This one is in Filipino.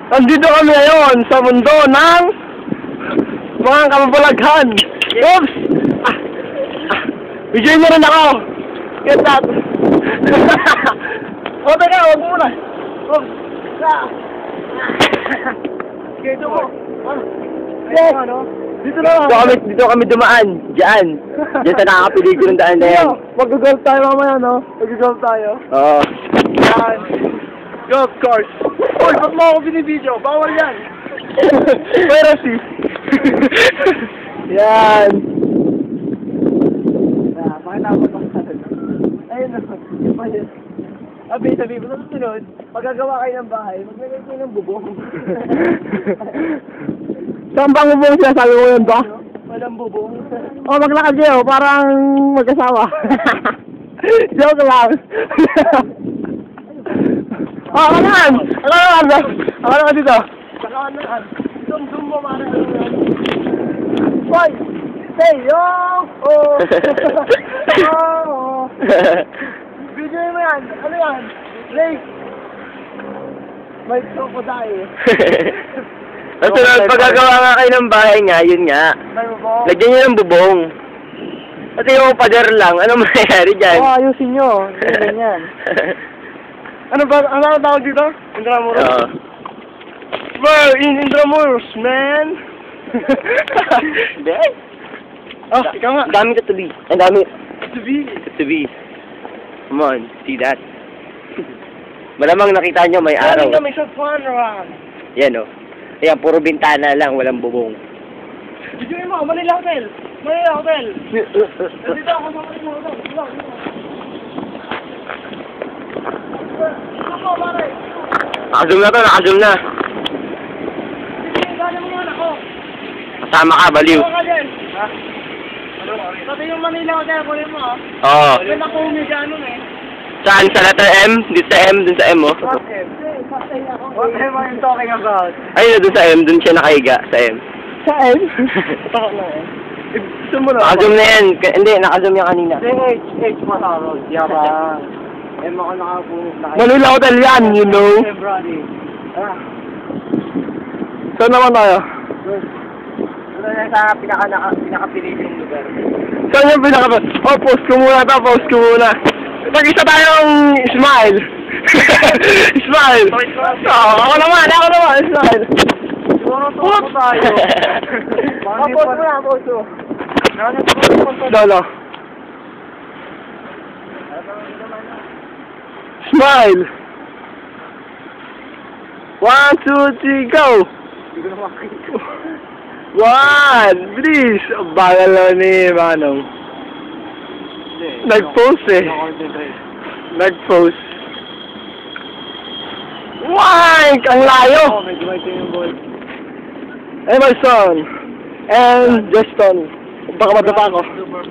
Nandito kami ngayon sa mundo ng mga kababalaghan. Oops! Video niyo rin ako. Get that. O, teka, huwag mo muna. Oops! Dito mo. Yes! Dito na. Dito kami dumaan. Diyan. Diyan sa nakakapelikul ng daan na yan. Mag-golf tayo mamaya, no? Mag-golf tayo. Oo. Yan. Golf course. Uy, ba't mo ako binibidyo? Bawal yan. Piracy. Yan. Pakita ko ito sa atin. Ayun na. Sabi mo sa sunod, pagkagawa kayo ng bahay, maglagay kayo ng bubong. Saan bang bubong siya? Sabi mo yun ba? Walang bubong. O, maglakad kayo. Parang mag-asawa. Joke lang. Ako naman! Ako naman dito. Ako naman. Zoom mo, mara. Hoy! Say, yo! Oh! Oh! Video mo yan. Ano yan? Lake! May crocodile. Nasunod, pagkagawa nga kayo ng bahay nga, yun nga. Lagyan nyo ng bubong. Kasi yung pader lang, ano mangyayari dyan? Oo, ayusin nyo. Ganyan. Ano ba? Ano ang tawag dito? Intramuros? Oo. Well, in Intramuros, man! Hindi. Oh, ikaw nga. Ang dami katubi. Ang dami. Katubi. Katubi. Come on, see that? Malamang nakita nyo may araw. Kami sa fun around. Yan o. Ayan, puro bintana lang, walang bubong. Video mo, Manila Hotel. Manila Hotel. Nandito ako sa Manila Hotel. Ito po, pare. Nakazoom na to, nakazoom na. Gano'n mo yan ako. Kasama ka, baliw. Ano ka din? Ha? Pati yung Manila Hotel, kunin mo ha. Oo. Yan ako humiga nun eh. Saan? Sa letter M? Dito sa M, dun sa M, oh. What M? What M are you talking about? Ayun, dun sa M, dun siya nakahiga, sa M. Sa M? Takot na eh. Gusto mo na? Nakazoom na yan. Hindi, nakazoom yan kanina. H Maharod. Yabang. M ako nakapunod na kayo. Manila Hotel yan, you know. February. Saan naman tayo? Ano na sa pinakapiliting lugar? Saan yung Oh, post ko muna to, post ko muna. Mag-isa tayong smile. Smile. Oo, ako naman, smile. Puro tayo. Post mo na, post mo. Lolo. Smile. 1, 2, 3, go! One! Bilis! Ang bagal naman ni Manong. Nag-post eh. Nag-post. Why? Ang layo! Hey, my son. And Justin. Baka madapa ako.